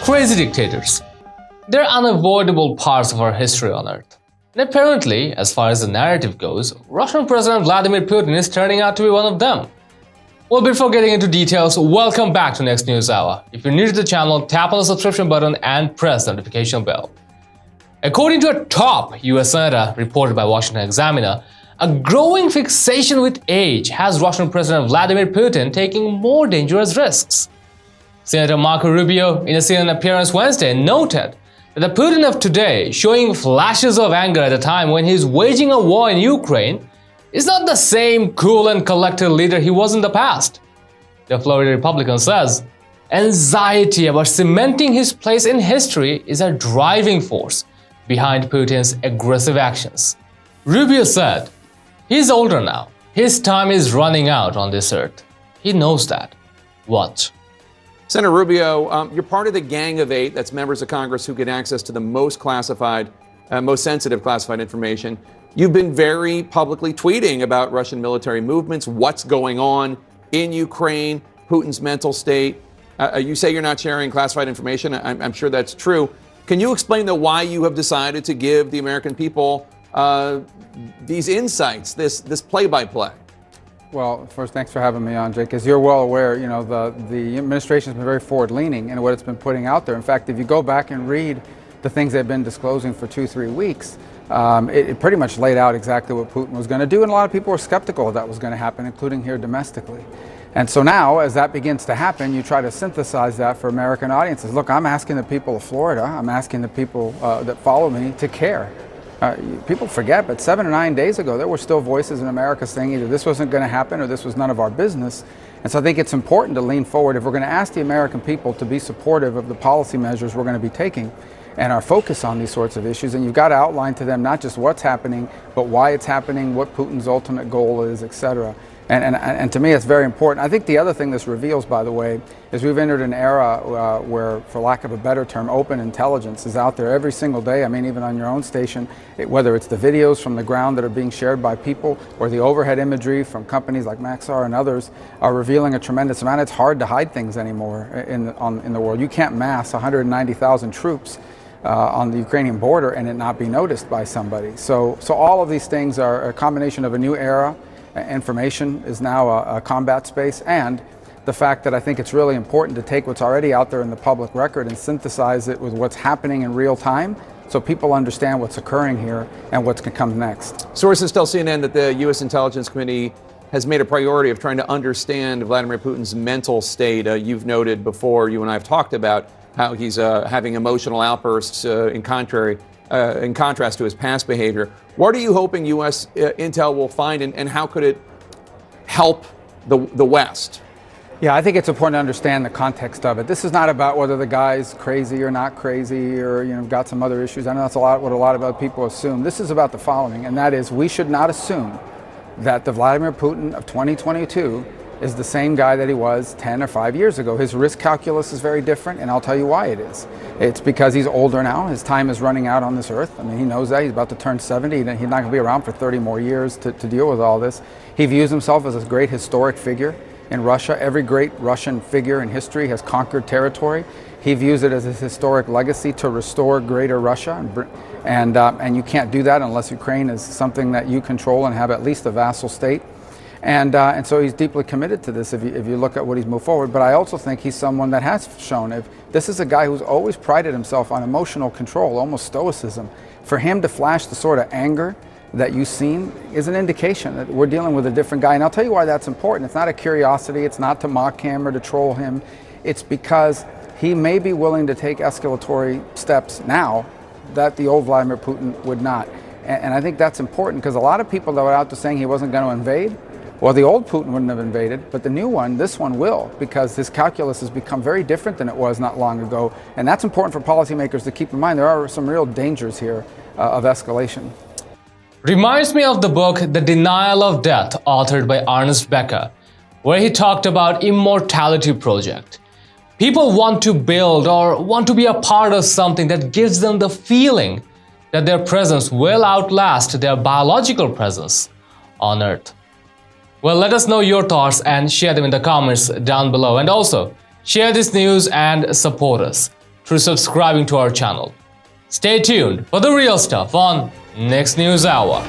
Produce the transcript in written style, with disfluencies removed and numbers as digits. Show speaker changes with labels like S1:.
S1: crazy dictators. They're unavoidable parts of our history on Earth. And apparently, as far as the narrative goes, Russian President Vladimir Putin is turning out to be one of them. Well, before getting into details, welcome back to Next News Hour. If you're new to the channel, tap on the subscription button and press the notification bell. According to a top US senator reported by Washington Examiner, a growing fixation with age has Russian President Vladimir Putin taking more dangerous risks. Senator Marco Rubio, in a CNN appearance Wednesday, noted that the Putin of today, showing flashes of anger at a time when he's waging a war in Ukraine, is not the same cool and collected leader he was in the past. The Florida Republican says, anxiety about cementing his place in history is a driving force behind Putin's aggressive actions. Rubio said, he's older now. His time is running out on this earth. He knows that. Watch.
S2: Senator Rubio, you're part of the Gang of Eight, that's members of Congress who get access to the most classified, most sensitive classified information. You've been very publicly tweeting about Russian military movements, what's going on in Ukraine, Putin's mental state. You say you're not sharing classified information. I'm sure that's true. Can you explain, though, why you have decided to give the American people these insights, this play-by-play?
S3: Well, first, thanks for having me on, Jake. As you're well aware, the administration has been very forward-leaning in what it's been putting out there. In fact, if you go back and read the things they've been disclosing for 2-3 weeks, it pretty much laid out exactly what Putin was going to do, and a lot of people were skeptical that was going to happen, including here domestically. And so now, as that begins to happen, you try to synthesize that for American audiences. Look, I'm asking the people of Florida, I'm asking the people that follow me to care. People forget, but 7 or 9 days ago, there were still voices in America saying either this wasn't going to happen or this was none of our business. And so I think it's important to lean forward. If we're going to ask the American people to be supportive of the policy measures we're going to be taking and our focus on these sorts of issues, and you've got to outline to them not just what's happening, but why it's happening, what Putin's ultimate goal is, etc. And to me, it's very important. I think the other thing this reveals, by the way, is we've entered an era where, for lack of a better term, open intelligence is out there every single day. I mean, even on your own station, whether it's the videos from the ground that are being shared by people or the overhead imagery from companies like Maxar and others are revealing a tremendous amount. It's hard to hide things anymore in the world. You can't mass 190,000 troops on the Ukrainian border and it not be noticed by somebody. So all of these things are a combination of a new era. Information is now a combat space, and the fact that I think it's really important to take what's already out there in the public record and synthesize it with what's happening in real time so people understand what's occurring here and what's going to come next.
S2: Sources tell CNN that the U.S. Intelligence Committee has made a priority of trying to understand Vladimir Putin's mental state. You've noted before, you and I have talked about how he's having emotional outbursts in contrast to his past behavior. What are you hoping U.S. intel will find, and how could it help the West?
S3: Yeah, I think it's important to understand the context of it. This is not about whether the guy's crazy or not crazy or got some other issues. I know that's what a lot of other people assume. This is about the following, and that is we should not assume that the Vladimir Putin of 2022 is the same guy that he was 10 or 5 years ago. His risk calculus is very different, and I'll tell you why it is. It's because he's older now. His time is running out on this earth. I mean, he knows that. He's about to turn 70. He's not going to be around for 30 more years to deal with all this. He views himself as a great historic figure in Russia. Every great Russian figure in history has conquered territory. He views it as his historic legacy to restore greater Russia. And you can't do that unless Ukraine is something that you control and have at least a vassal state. And so he's deeply committed to this if you look at what he's moved forward. But I also think he's someone that has shown, if this is a guy who's always prided himself on emotional control, almost stoicism. For him to flash the sort of anger that you've seen is an indication that we're dealing with a different guy. And I'll tell you why that's important. It's not a curiosity. It's not to mock him or to troll him. It's because he may be willing to take escalatory steps now that the old Vladimir Putin would not. And I think that's important because a lot of people that were out there saying he wasn't going to invade, well, the old Putin wouldn't have invaded, but the new one, this one will, because his calculus has become very different than it was not long ago. And that's important for policymakers to keep in mind. There are some real dangers here of escalation.
S1: Reminds me of the book The Denial of Death, authored by Ernest Becker, where he talked about immortality project. People want to build or want to be a part of something that gives them the feeling that their presence will outlast their biological presence on Earth. Well, let us know your thoughts and share them in the comments down below. And also, share this news and support us. through subscribing to our channel. Stay tuned for the real stuff on Next News Hour.